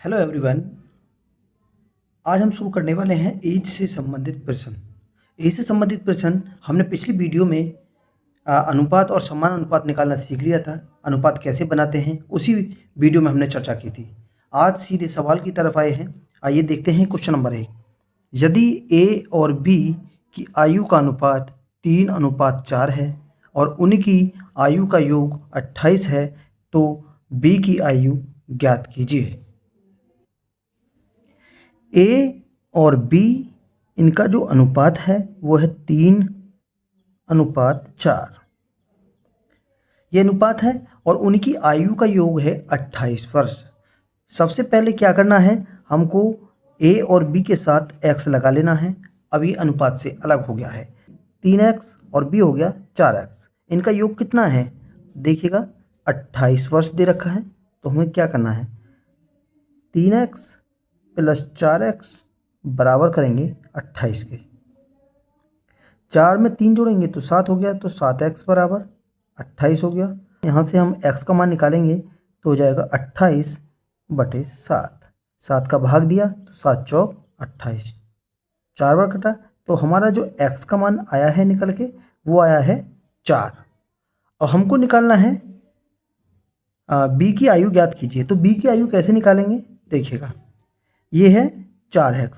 Hello everyone. आज हम शुरू करने वाले हैं एज से संबंधित प्रश्न। एज से संबंधित प्रश्न हमने पिछली वीडियो में अनुपात और समान अनुपात निकालना सीख लिया था। अनुपात कैसे बनाते हैं उसी वीडियो में हमने चर्चा की थी। आज सीधे सवाल की तरफ आए हैं। आइए देखते हैं क्वेश्चन नंबर 1। यदि ए और बी की आयु का अनुपात 3:4 है और उनकी आयु का योग 28 है तो बी की आयु ज्ञात कीजिए। ए और बी इनका जो अनुपात है वो है 3:4। ये अनुपात है और उनकी आयु का योग है 28 वर्ष। सबसे पहले क्या करना है, हमको ए और बी के साथ एक्स लगा लेना है। अब ये अनुपात से अलग हो गया है। 3x और बी हो गया 4x। इनका योग कितना है देखिएगा, 28 वर्ष दे रखा है। तो हमें क्या करना है, 3x + 4x बराबर करेंगे 28 के। 4 में 3 जोड़ेंगे तो 7 हो गया, तो 7x बराबर 28 हो गया। यहाँ से हम x का मान निकालेंगे तो हो जाएगा 28/7। 7 का भाग दिया तो 7 चौक 28, 4 बार कटा तो हमारा जो x का मान आया है निकल के वो आया है 4। और हमको निकालना है b की आयु ज्ञात कीजिए। तो b की आयु कैसे निकालेंगे देखिएगा, ये है 4x,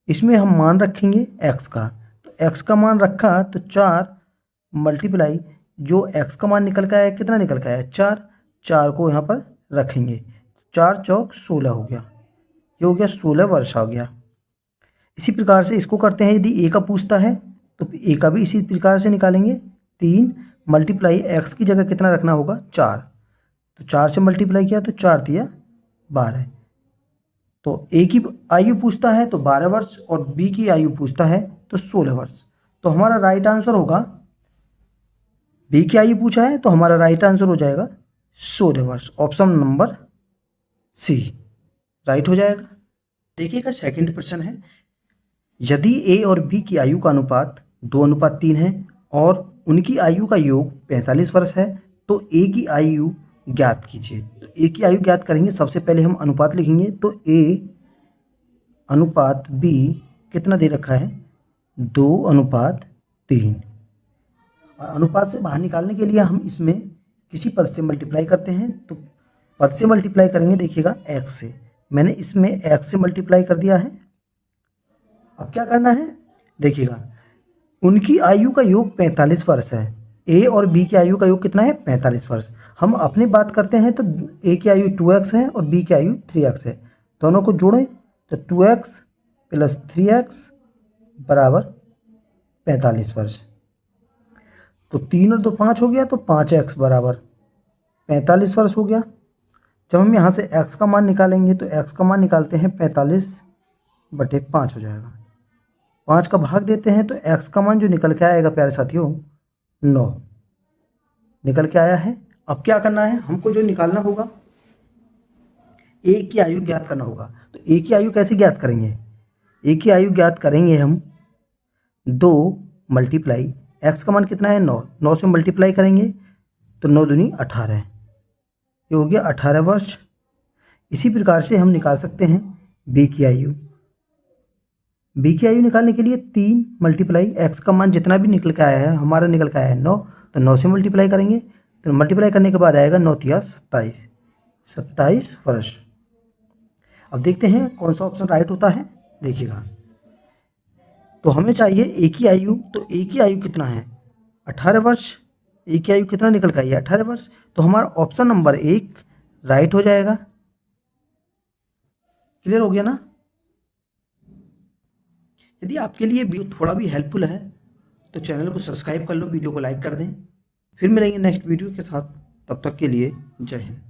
इसमें हम मान रखेंगे x का। तो x का मान रखा तो 4 मल्टीप्लाई जो x का मान निकल के आया, कितना निकल के आया 4। 4 को यहाँ पर रखेंगे, 4 चौक 16 हो गया। ये हो गया 16 वर्ष हो गया। इसी प्रकार से इसको करते हैं। यदि a का पूछता है तो a का भी इसी प्रकार से निकालेंगे। 3 मल्टीप्लाई x की जगह कितना रखना होगा 4। तो 4 से मल्टीप्लाई किया तो 4 दिया 12। तो ए की आयु पूछता है तो 12 वर्ष और बी की आयु पूछता है तो 16 वर्ष। तो हमारा राइट आंसर होगा, बी की आयु पूछा है तो हमारा राइट आंसर हो जाएगा 16 वर्ष। ऑप्शन नंबर सी राइट हो जाएगा। देखिएगा सेकंड प्रश्न है, यदि ए और बी की आयु का अनुपात 2:3 है और उनकी आयु का योग 45 वर्ष है तो ए की आयु ज्ञात कीजिए। तो ए की आयु ज्ञात करेंगे। सबसे पहले हम अनुपात लिखेंगे तो ए अनुपात बी कितना दे रखा है 2:3। और अनुपात से बाहर निकालने के लिए हम इसमें किसी पद से मल्टीप्लाई करते हैं। तो पद से मल्टीप्लाई करेंगे देखिएगा x से। मैंने इसमें x से मल्टीप्लाई कर दिया है। अब क्या करना है देखिएगा, उनकी आयु का योग 45 वर्ष है। ए और बी की आयु का योग कितना है 45 वर्ष। हम अपनी बात करते हैं तो ए की आयु 2x है और बी की आयु 3x है। दोनों को जोड़ें तो 2x + 3x बराबर 45 वर्ष। तो 3 और 2 5 हो गया, तो 5x बराबर 45 वर्ष हो गया। जब हम यहाँ से x का मान निकालेंगे तो x का मान निकालते हैं 45/5 हो जाएगा। 5 का भाग देते हैं तो x का मान जो निकल के आएगा प्यारे साथियों 9 निकल के आया है। अब क्या करना है, हमको जो निकालना होगा ए की आयु ज्ञात करना होगा। तो ए की आयु कैसे ज्ञात करेंगे, ए की आयु ज्ञात करेंगे हम 2 मल्टीप्लाई एक्स का मान कितना है 9, 9 से मल्टीप्लाई करेंगे तो 9 दूनी 18, ये हो गया 18 वर्ष। इसी प्रकार से हम निकाल सकते हैं बी की आयु। बी की आयु निकालने के लिए 3 मल्टीप्लाई एक्स का मान जितना भी निकल के आया है, हमारा निकल के आया है 9, तो 9 से मल्टीप्लाई करेंगे तो मल्टीप्लाई करने के बाद आएगा 9 × 27, 27 वर्ष। अब देखते हैं कौन सा ऑप्शन राइट होता है। देखिएगा तो हमें चाहिए ए की आयु। तो ए की आयु कितना है 18 वर्ष। ए की आयु कितना निकल के आई है 18 वर्ष। तो हमारा ऑप्शन नंबर 1 राइट हो जाएगा। क्लियर हो गया ना। यदि आपके लिए वीडियो थोड़ा भी हेल्पफुल है तो चैनल को सब्सक्राइब कर लो, वीडियो को लाइक कर दें। फिर मिलेंगे नेक्स्ट वीडियो के साथ, तब तक के लिए जय हिंद।